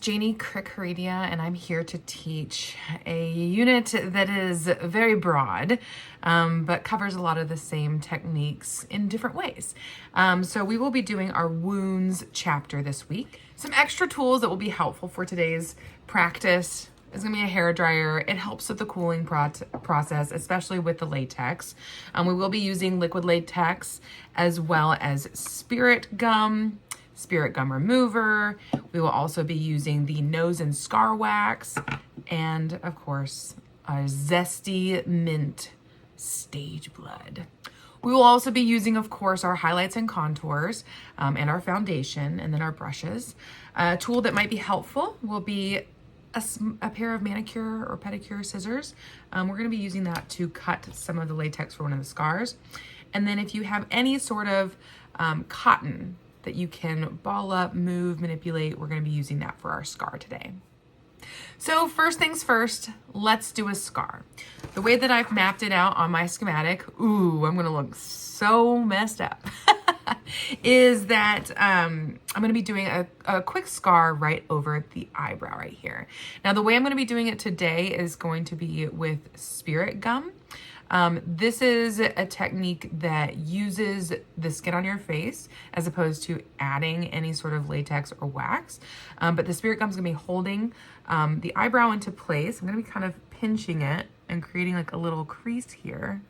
Janie Crick, and I'm here to teach a unit that is very broad, but covers a lot of the same techniques in different ways. So we will be doing our wounds chapter this week. Some extra tools that will be helpful for today's practice is going to be a hair dryer. It helps with the cooling process, especially with the latex. We will be using liquid latex as well as spirit gum remover. We will also be using the nose and scar wax, and of course, our zesty mint stage blood. We will also be using, of course, our highlights and contours, and our foundation, and then our brushes. A tool that might be helpful will be a pair of manicure or pedicure scissors. We're going to be using that to cut some of the latex for one of the scars. And then if you have any sort of cotton that you can ball up, move, manipulate, we're going to be using that for our scar today. So first things first, let's do a scar. The way that I've mapped it out on my schematic, ooh, I'm going to look so messed up, is that I'm going to be doing a quick scar right over the eyebrow right here. Now, the way I'm going to be doing it today is going to be with spirit gum. This is a technique that uses the skin on your face as opposed to adding any sort of latex or wax. But the spirit gum is going to be holding the eyebrow into place. I'm going to be kind of pinching it and creating like a little crease here.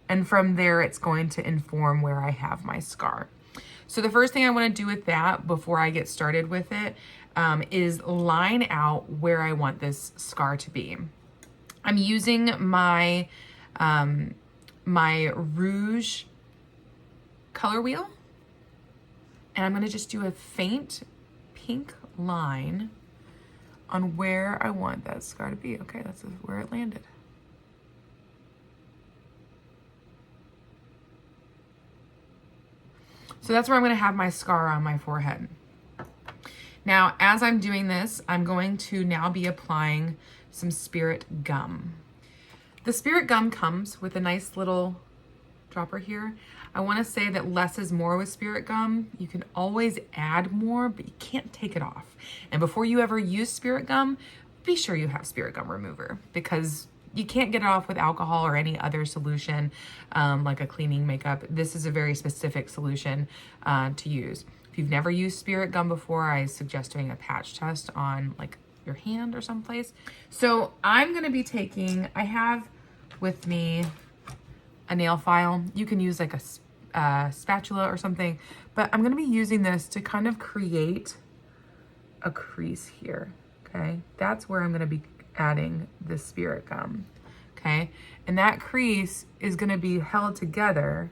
And from there, it's going to inform where I have my scar. So the first thing I want to do with that before I get started with it is line out where I want this scar to be. I'm using my rouge color wheel, and I'm going to just do a faint pink line on where I want that scar to be. Okay, that's where it landed. So that's where I'm going to have my scar on my forehead. Now, as I'm doing this, I'm going to now be applying some spirit gum. The spirit gum comes with a nice little dropper here. I want to say that less is more with spirit gum. You can always add more, but you can't take it off. And before you ever use spirit gum, be sure you have spirit gum remover, because you can't get it off with alcohol or any other solution, like a cleaning makeup. This is a very specific solution to use. If you've never used spirit gum before, I suggest doing a patch test on like your hand or someplace. So I'm going to be taking, I have with me a nail file. You can use like a spatula or something, but I'm going to be using this to kind of create a crease here. Okay. That's where I'm going to be adding the spirit gum. Okay. And that crease is going to be held together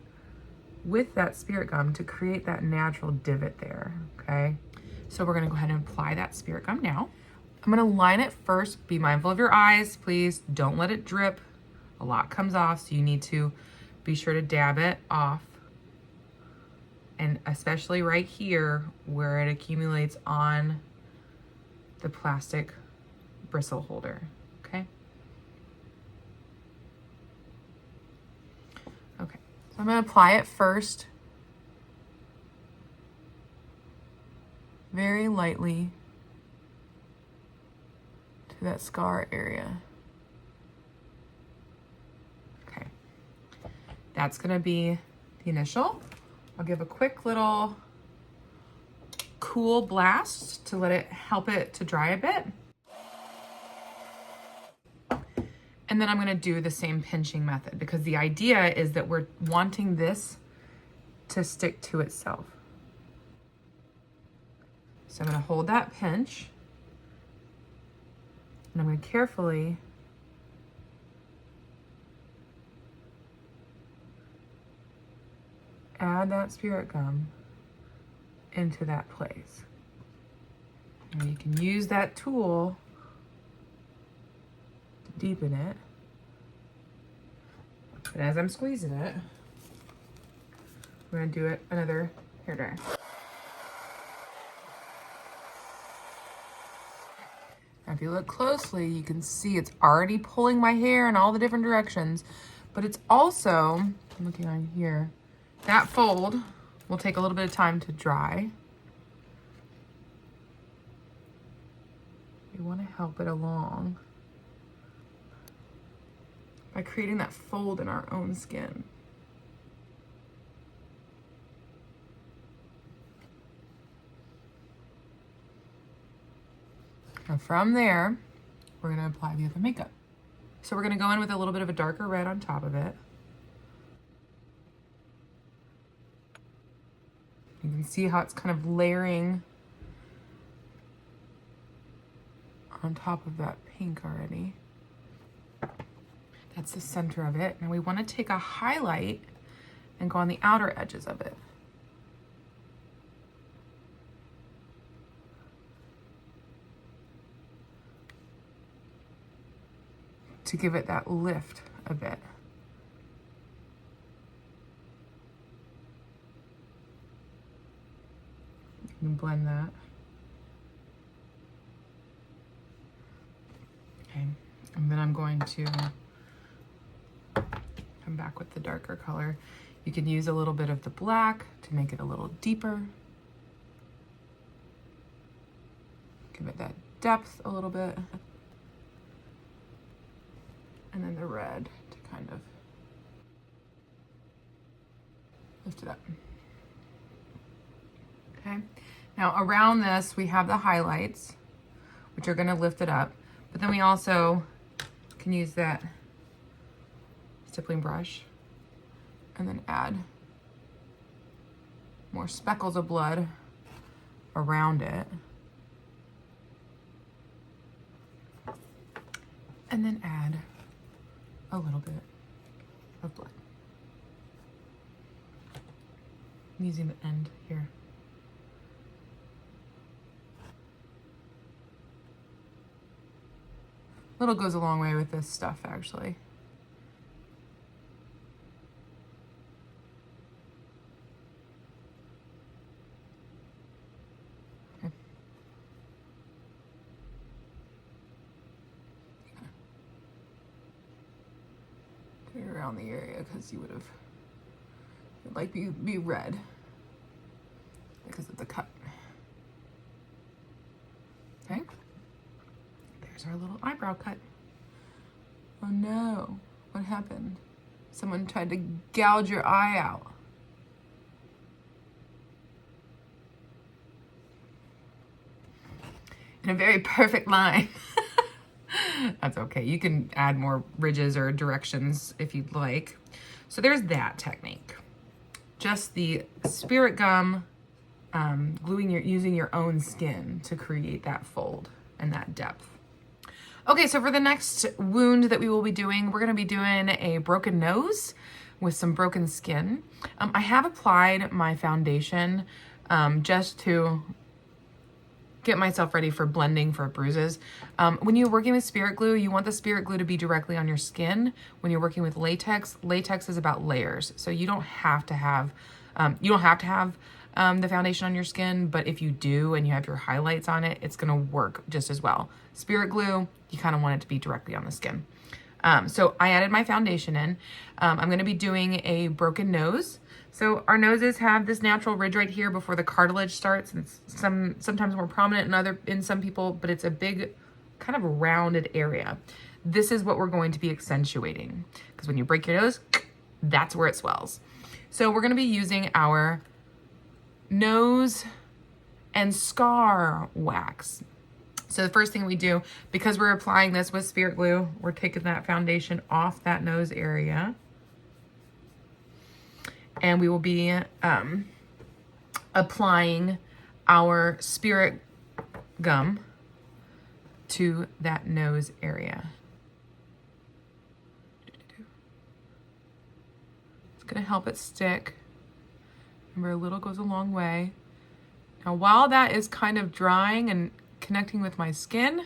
with that spirit gum to create that natural divot there. Okay. So we're going to go ahead and apply that spirit gum now. I'm going to line it first. Be mindful of your eyes, please. Don't let it drip. A lot comes off, so you need to be sure to dab it off. And especially right here where it accumulates on the plastic bristle holder, okay? Okay, so I'm going to apply it first, very lightly, to that scar area. Okay, that's going to be the initial. I'll give a quick little cool blast to let it help it to dry a bit. And then I'm going to do the same pinching method, because the idea is that we're wanting this to stick to itself. So I'm going to hold that pinch, and I'm going to carefully add that spirit gum into that place. And you can use that tool to deepen it. But as I'm squeezing it, I'm going to do it another hair dryer. Now, if you look closely, you can see it's already pulling my hair in all the different directions, but it's also, I'm looking on here, that fold will take a little bit of time to dry. We want to help it along by creating that fold in our own skin. And from there, we're going to apply the other makeup. So we're going to go in with a little bit of a darker red on top of it. You can see how it's kind of layering on top of that pink already. That's the center of it. Now we want to take a highlight and go on the outer edges of it. To give it that lift a bit. You can blend that. Okay, and then I'm going to come back with the darker color. You can use a little bit of the black to make it a little deeper. Give it that depth a little bit. And then the red to kind of lift it up. Okay, now around this we have the highlights, which are gonna lift it up, but then we also can use that stippling brush and then add more speckles of blood around it. And then add a little bit of blood. I'm using the end here. Little goes a long way with this stuff, actually. Okay. Put it around the area because you would have, it'd like be red because of the cut. Okay. There's our little eyebrow cut. Oh no, what happened? Someone tried to gouge your eye out. In a very perfect line. That's okay. You can add more ridges or directions if you'd like. So there's that technique. Just the spirit gum, using your own skin to create that fold and that depth. Okay, so for the next wound that we will be doing, we're gonna be doing a broken nose with some broken skin. I have applied my foundation just to get myself ready for blending for bruises. When you're working with spirit glue, you want the spirit glue to be directly on your skin. When you're working with latex, latex is about layers. So you don't have to have, the foundation on your skin, but if you do and you have your highlights on it, it's gonna work just as well. Spirit glue, you kind of want it to be directly on the skin. So I added my foundation in. I'm gonna be doing a broken nose. So our noses have this natural ridge right here before the cartilage starts. And it's sometimes more prominent in some people, but it's a big kind of rounded area. This is what we're going to be accentuating because when you break your nose, that's where it swells. So we're gonna be using our nose and scar wax. So the first thing we do, because we're applying this with spirit glue, we're taking that foundation off that nose area. And we will be applying our spirit gum to that nose area. It's gonna help it stick. Remember, a little goes a long way. Now, while that is kind of drying and connecting with my skin,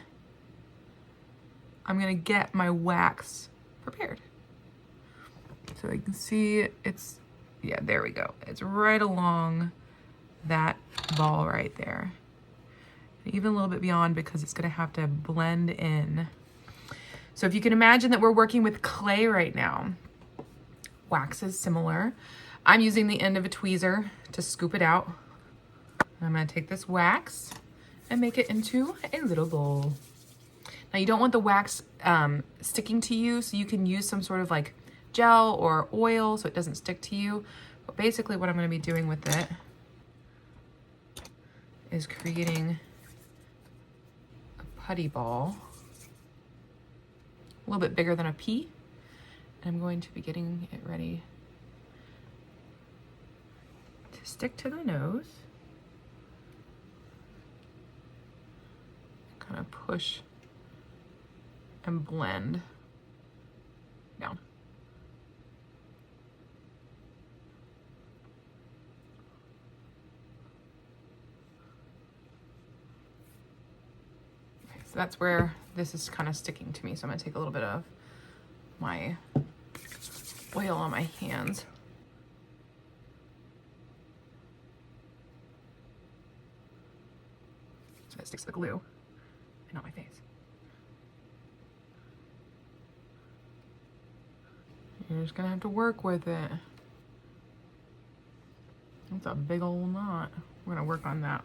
I'm gonna get my wax prepared. So you can see it's, yeah, there we go. It's right along that ball right there. Even a little bit beyond because it's gonna have to blend in. So if you can imagine that we're working with clay right now, wax is similar. I'm using the end of a tweezer to scoop it out. I'm gonna take this wax and make it into a little bowl. Now you don't want the wax sticking to you, so you can use some sort of like gel or oil so it doesn't stick to you. But basically what I'm going to be doing with it is creating a putty ball, a little bit bigger than a pea. And I'm going to be getting it ready to stick to the nose. Kind of push and blend down. Okay, so that's where this is kind of sticking to me. So I'm gonna take a little bit of my oil on my hands. So it sticks to the glue and not my face. You're just gonna have to work with it. That's a big old knot. We're gonna work on that.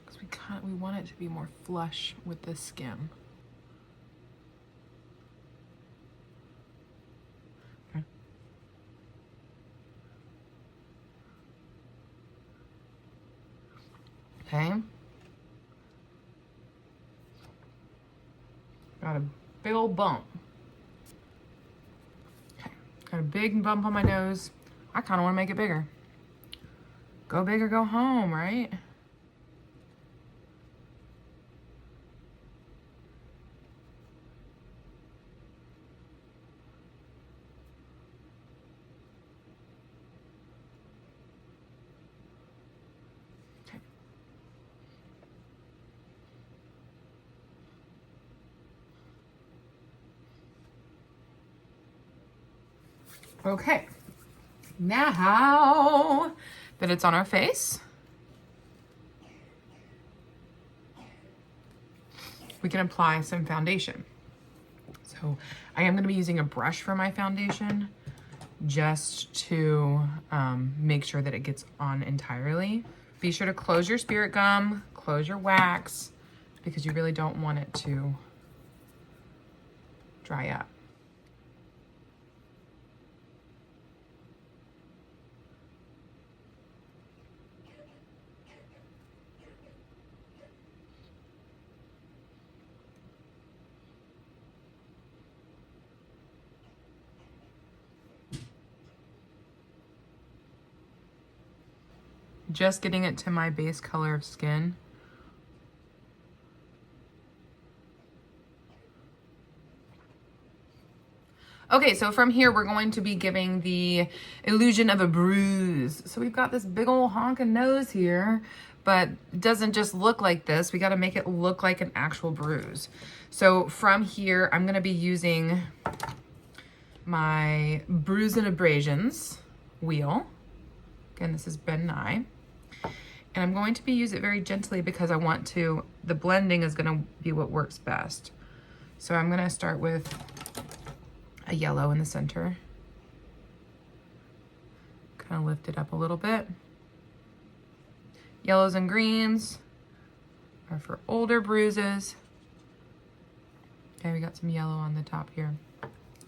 Because we want it to be more flush with the skin. Okay. Got a big old bump. Okay. Got a big bump on my nose. I kind of want to make it bigger. Go big or go home, right? Okay, now that it's on our face, we can apply some foundation. So I am going to be using a brush for my foundation just to make sure that it gets on entirely. Be sure to close your spirit gum, close your wax, because you really don't want it to dry up. Just getting it to my base color of skin. Okay, so from here, we're going to be giving the illusion of a bruise. So we've got this big old honking nose here, but it doesn't just look like this. We got to make it look like an actual bruise. So from here, I'm going to be using my Bruise and Abrasions wheel. Again, this is Ben Nye. And I'm going to be use it very gently because I want to, the blending is going to be what works best. So I'm going to start with a yellow in the center. Kind of lift it up a little bit. Yellows and greens are for older bruises. Okay, we got some yellow on the top here.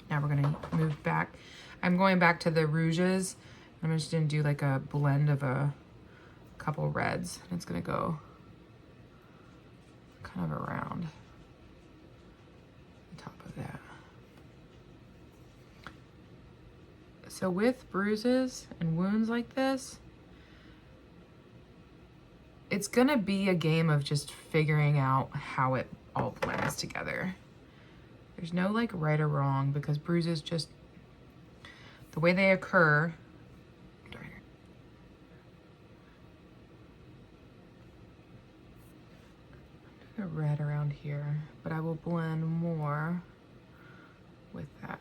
Now we're gonna move back. I'm going back to the rouges. I'm just gonna do like a blend of a couple reds. It's gonna go kind of around the top of that. So with bruises and wounds like this, it's gonna be a game of just figuring out how it all blends together. There's no like right or wrong because bruises just, the way they occur, a red around here, but I will blend more with that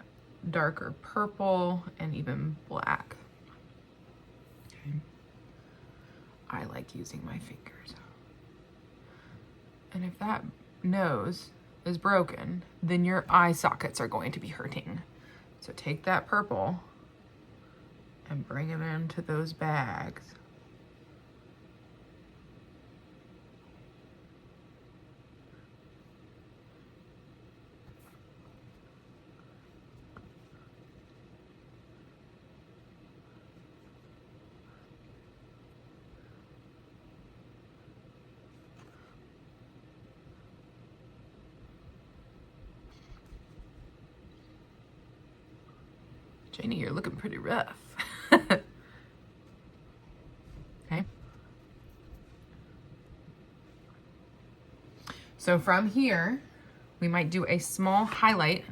darker purple and even black. Okay. I like using my fingers. And if that nose is broken, then your eye sockets are going to be hurting. So take that purple and bring it into those bags. Janie, you're looking pretty rough. Okay. So from here, we might do a small highlight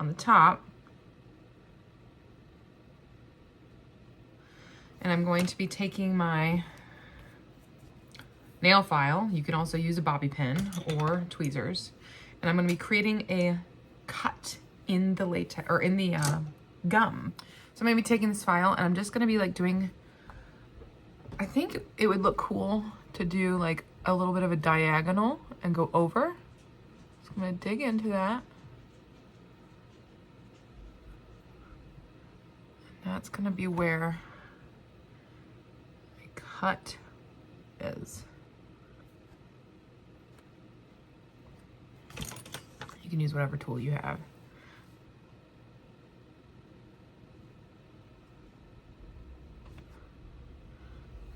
on the top. And I'm going to be taking my nail file. You can also use a bobby pin or tweezers. And I'm going to be creating a cut in the latex, or in the gum. So I'm going to be taking this file and I'm just going to be like doing, I think it would look cool to do like a little bit of a diagonal and go over. So I'm going to dig into that. And that's going to be where my cut is. You can use whatever tool you have.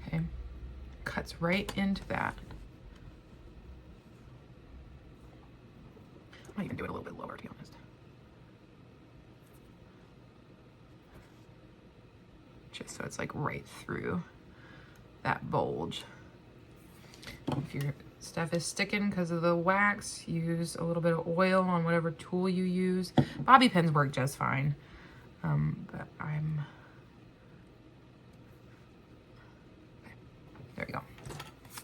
Okay, cuts right into that. I might even do it a little bit lower, to be honest. Just so it's like right through that bulge. If your stuff is sticking because of the wax, use a little bit of oil on whatever tool you use. Bobby pins work just fine, but there we go.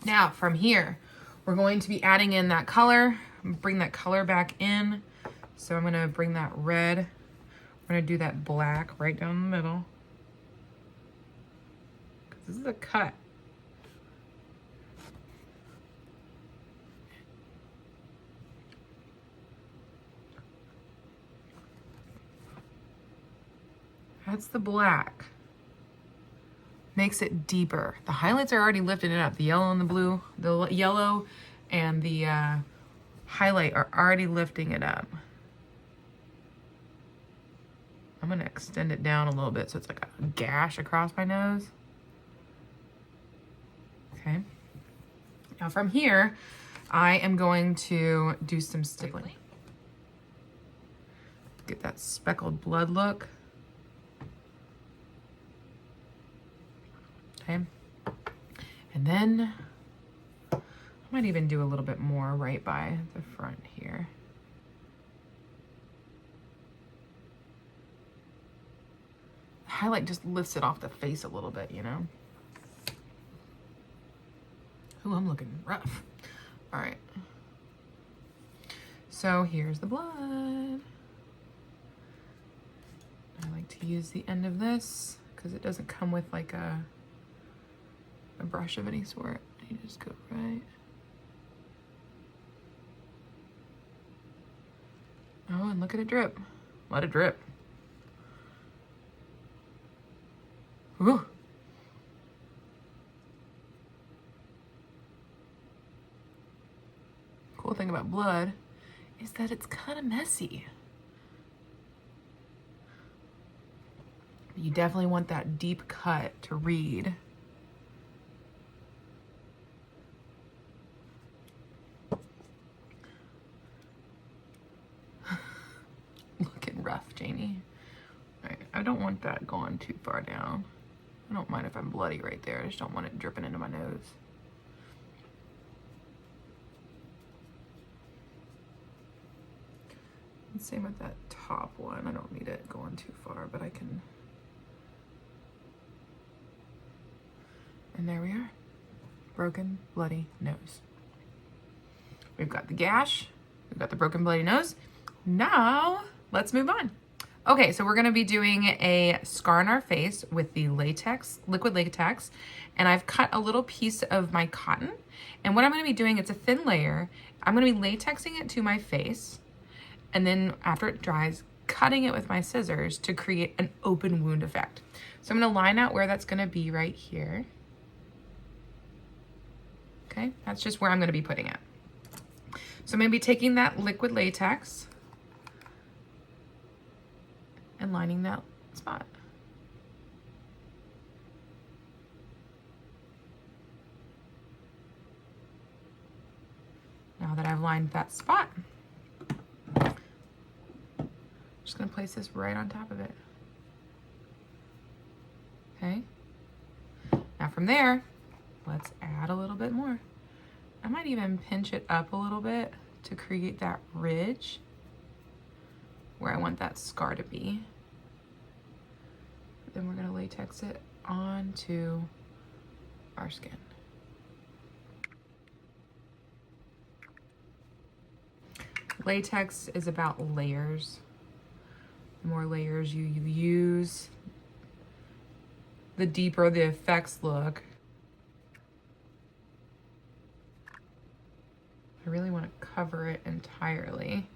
Now from here, we're going to be adding in that color, bring that color back in. So I'm gonna bring that red, we're gonna do that black right down the middle. Because this is a cut. That's the black. Makes it deeper. The highlights are already lifting it up. The yellow and the blue, the yellow and the highlight are already lifting it up. I'm gonna extend it down a little bit so it's like a gash across my nose. Okay. Now from here, I am going to do some stippling. Get that speckled blood look. Okay. And then I might even do a little bit more right by the front here. The highlight just lifts it off the face a little bit, you know? Ooh, I'm looking rough. All right. So here's the blood. I like to use the end of this because it doesn't come with like a brush of any sort. You just go right. Oh, and look at it drip. Let it drip. Ooh. Cool thing about blood is that it's kind of messy. You definitely want that deep cut to read. Looking rough, Janie. All right, I don't want that going too far down. I don't mind if I'm bloody right there. I just don't want it dripping into my nose. And same with that top one. I don't need it going too far, but I can. And there we are. Broken, bloody nose. We've got the gash. We've got the broken, bloody nose. Now, let's move on. Okay, so we're gonna be doing a scar on our face with the latex, liquid latex, and I've cut a little piece of my cotton. And what I'm gonna be doing, it's a thin layer. I'm gonna be latexing it to my face, and then after it dries, cutting it with my scissors to create an open wound effect. So I'm gonna line out where that's gonna be right here. Okay, that's just where I'm gonna be putting it. So I'm gonna be taking that liquid latex and lining that spot. Now that I've lined that spot, I'm just gonna place this right on top of it. Okay. Now from there, let's add a little bit more. I might even pinch it up a little bit to create that ridge where I want that scar to be. Then we're gonna latex it onto our skin. Latex is about layers. The more layers you use, the deeper the effects look. I really want to cover it entirely.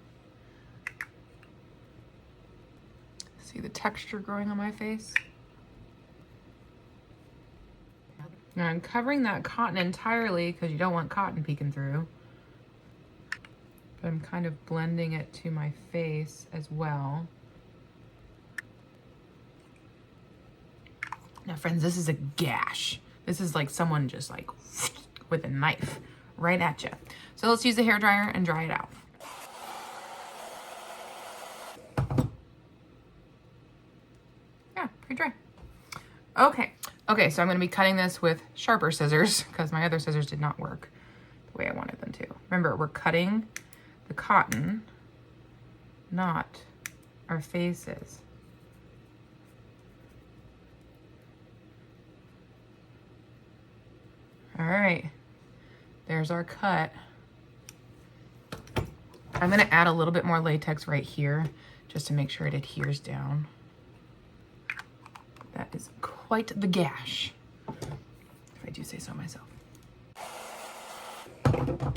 See the texture growing on my face? Now I'm covering that cotton entirely because you don't want cotton peeking through. But I'm kind of blending it to my face as well. Now friends, this is a gash. This is like someone just like with a knife right at you. So let's use the hairdryer and dry it out. Yeah, pretty dry. Okay, so I'm gonna be cutting this with sharper scissors because my other scissors did not work the way I wanted them to. Remember, we're cutting the cotton, not our faces. All right, there's our cut. I'm gonna add a little bit more latex right here just to make sure it adheres down. That is quite the gash, if I do say so myself.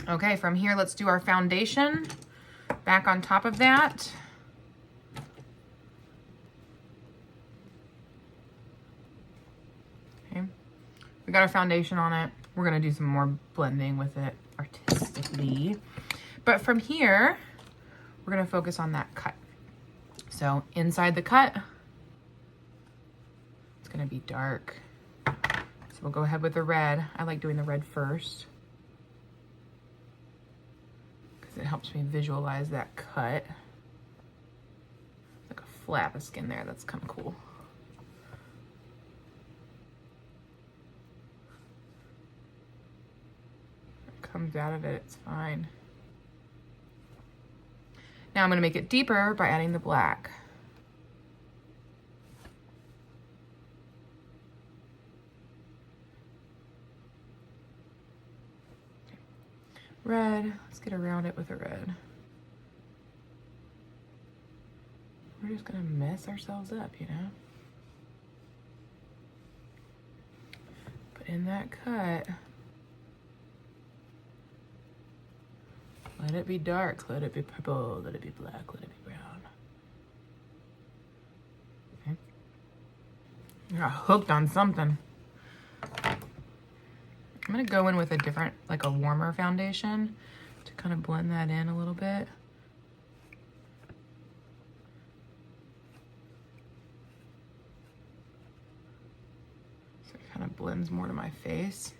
Okay, from here, let's do our foundation. Back on top of that. Okay, we got our foundation on it. We're gonna do some more blending with it artistically. But from here, we're gonna focus on that cut. So inside the cut, it's gonna be dark. So we'll go ahead with the red. I like doing the red first because it helps me visualize that cut. Like a flap of skin there, that's kind of cool. Comes out of it, it's fine. Now I'm gonna make it deeper by adding the black. Okay. Red, let's get around it with a red. We're just gonna mess ourselves up, you know? But in that cut, let it be dark, let it be purple, let it be black, let it be brown. Okay. I got hooked on something. I'm gonna go in with a different, like a warmer foundation to kind of blend that in a little bit. So it kind of blends more to my face.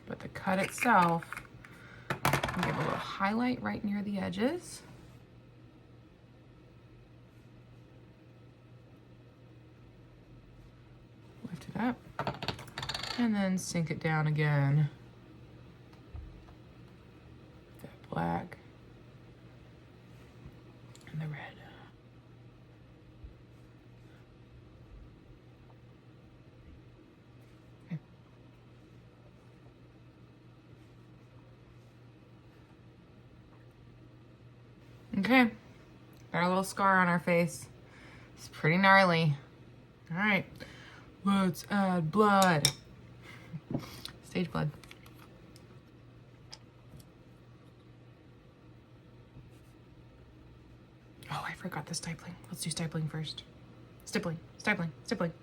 But the cut itself, I'll give a little highlight right near the edges. Lift it up and then sink it down again. That black and the red. Okay, got a little scar on our face. It's pretty gnarly. All right, Let's add blood. Stage blood. Oh, I forgot the stipling. Let's do stipling first. Stippling, stipling, stippling.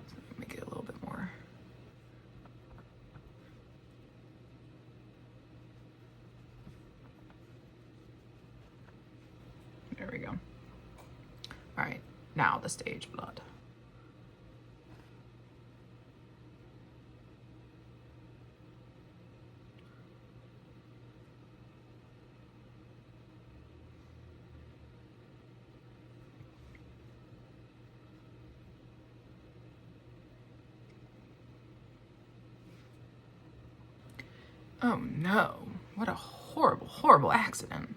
So make it a little bit more. There we go. All right, now the stage blood. Oh no, what a horrible, horrible accident.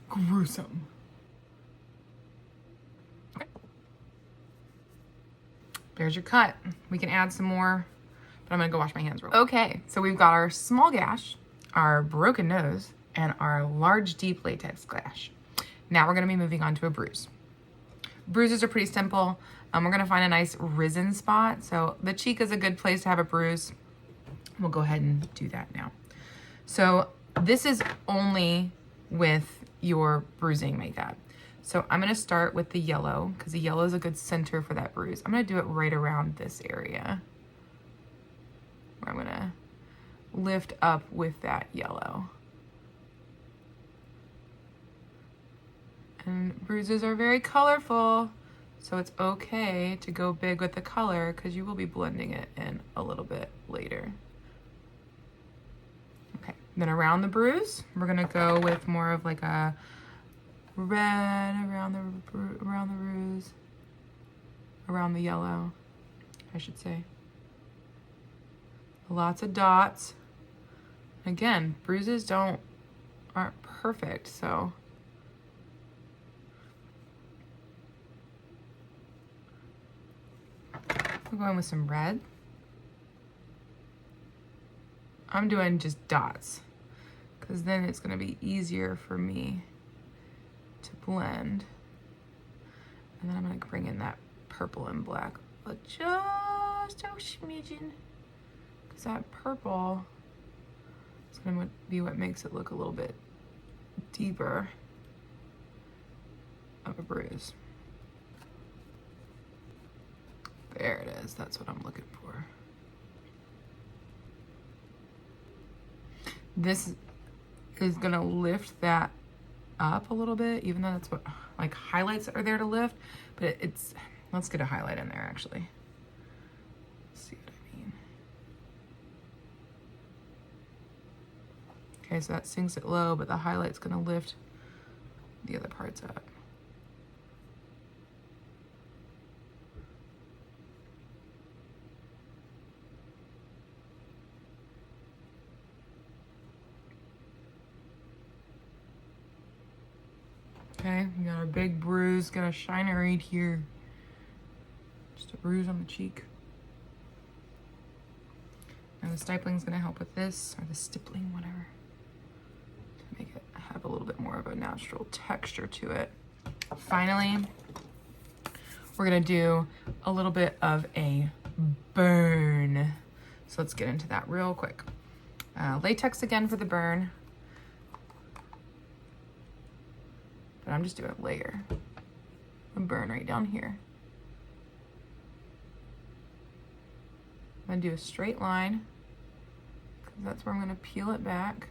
Gruesome. Okay. There's your cut. We can add some more, but I'm gonna go wash my hands real quick. Okay, so we've got our small gash, our broken nose, and our large deep latex gash. Now we're gonna be moving on to a bruise. Bruises are pretty simple. We're gonna find a nice risen spot. So the cheek is a good place to have a bruise. We'll go ahead and do that now. So this is only with your bruising makeup. So I'm gonna start with the yellow because the yellow is a good center for that bruise. I'm gonna do it right around this area where I'm gonna lift up with that yellow. And bruises are very colorful, so it's okay to go big with the color because you will be blending it in a little bit later. Okay, then around the bruise, we're gonna go with more of like a red around the bruise, around the yellow, I should say. Lots of dots. Again, bruises aren't perfect, so I'm going with some red. I'm doing just dots because then it's gonna be easier for me to blend. And then I'm gonna bring in that purple and black, but just a smidgen, because that purple is gonna be what makes it look a little bit deeper of a bruise. There it is, that's what I'm looking for. This is gonna lift that up a little bit, even though that's what like highlights are there to lift, but it's, let's get a highlight in there actually. Let's see what I mean. Okay, so that sinks it low, but the highlight's gonna lift the other parts up. Okay, we got our big bruise, got a shine right here. Just a bruise on the cheek. And the stipling's gonna help with this, or the stippling, whatever, to make it have a little bit more of a natural texture to it. Finally, we're gonna do a little bit of a burn. So let's get into that real quick. Latex again for the burn. But I'm just doing a layer. A burn right down here. I'm gonna do a straight line, because that's where I'm gonna peel it back.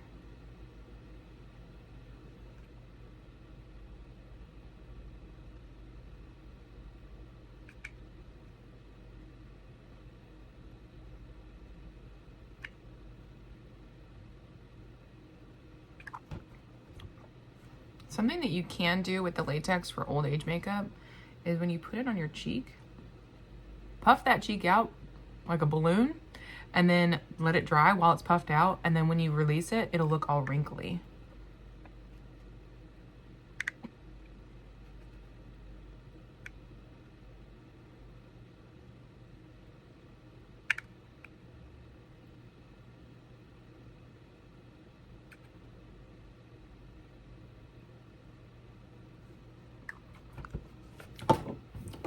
Something that you can do with the latex for old age makeup is when you put it on your cheek, puff that cheek out like a balloon and then let it dry while it's puffed out, and then when you release it, it'll look all wrinkly.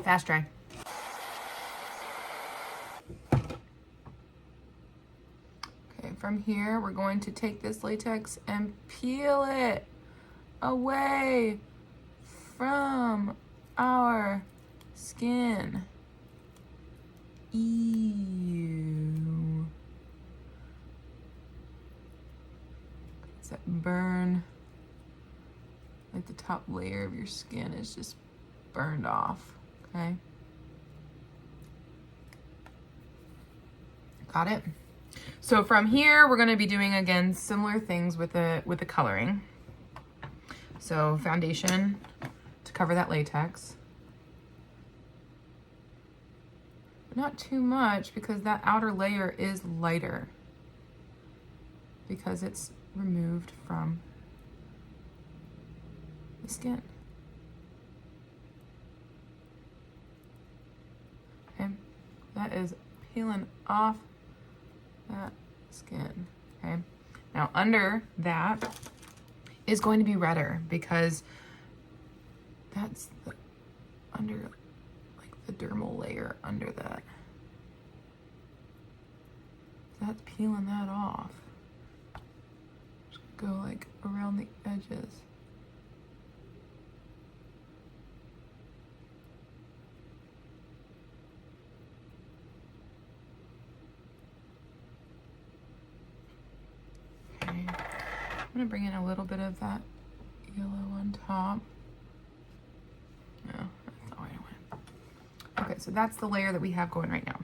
Fast dry. Okay, from here, we're going to take this latex and peel it away from our skin. Ew. It's that burn. Like the top layer of your skin is just burned off, okay? Got it? So from here, we're gonna be doing, again, similar things with the coloring. So foundation to cover that latex. But not too much because that outer layer is lighter because it's removed from the skin. Okay, that is peeling off that skin. Okay, now under that is going to be redder because that's the under, like the dermal layer under that. That's peeling that off. Just go like around the edges. Okay, I'm gonna bring in a little bit of that yellow on top. No, that's not what I want. Okay, so that's the layer that we have going right now.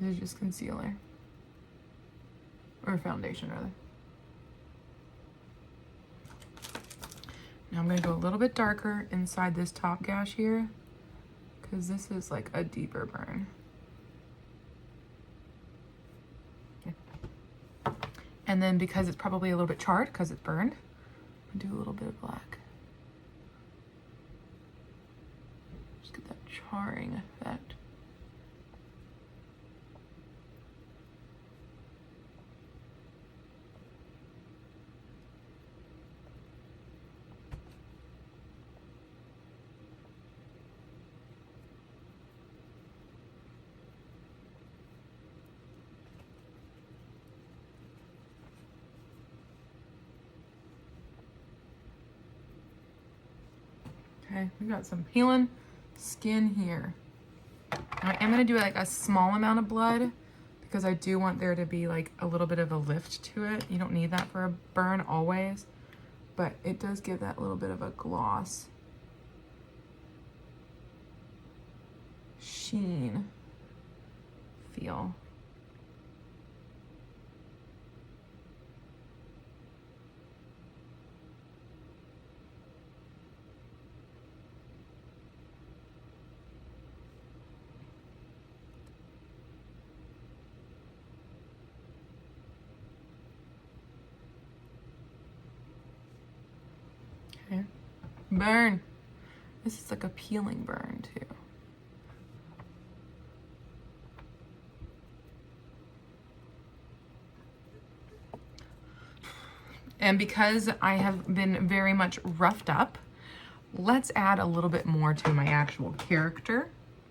This is just concealer. Or foundation, rather. Now I'm gonna go a little bit darker inside this top gash here, because this is like a deeper burn. Okay. And then because it's probably a little bit charred, because it's burned, I'll do a little bit of black. Just get that charring effect. Okay, we got some peeling skin here. Now I am gonna do like a small amount of blood because I do want there to be like a little bit of a lift to it. You don't need that for a burn always, but it does give that little bit of a gloss sheen feel. Okay. Burn. This is like a peeling burn too. And because I have been very much roughed up, let's add a little bit more to my actual character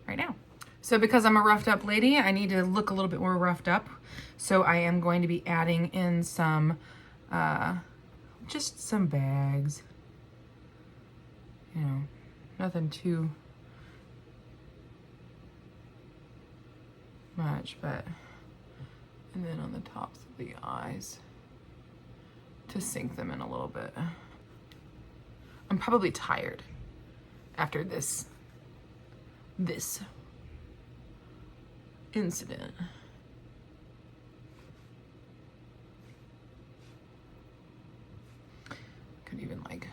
right now. So because I'm a roughed up lady, I need to look a little bit more roughed up. So I am going to be adding in some, just some bags. You know, nothing too much, but, and then on the tops of the eyes to sink them in a little bit. I'm probably tired after this incident. Could even like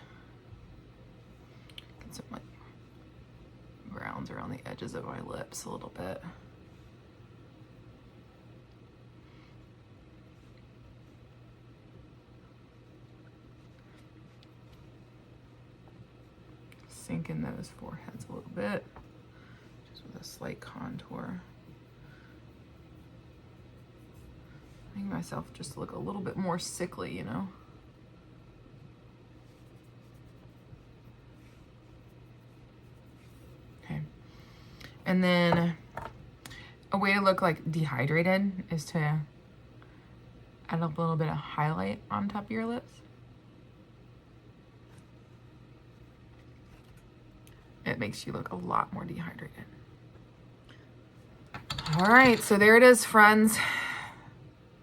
get some like browns around the edges of my lips a little bit. Sink in those foreheads a little bit, just with a slight contour. Making myself just look a little bit more sickly, you know? And then a way to look like dehydrated is to add a little bit of highlight on top of your lips. It makes you look a lot more dehydrated. All right, so there it is, friends.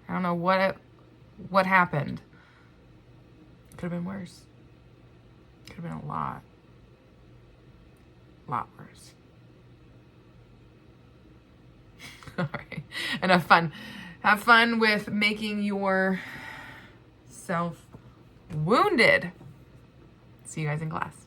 I don't know what happened. Could have been worse. Could have been a lot worse. All right, and have fun. Have fun with making yourself wounded. See you guys in class.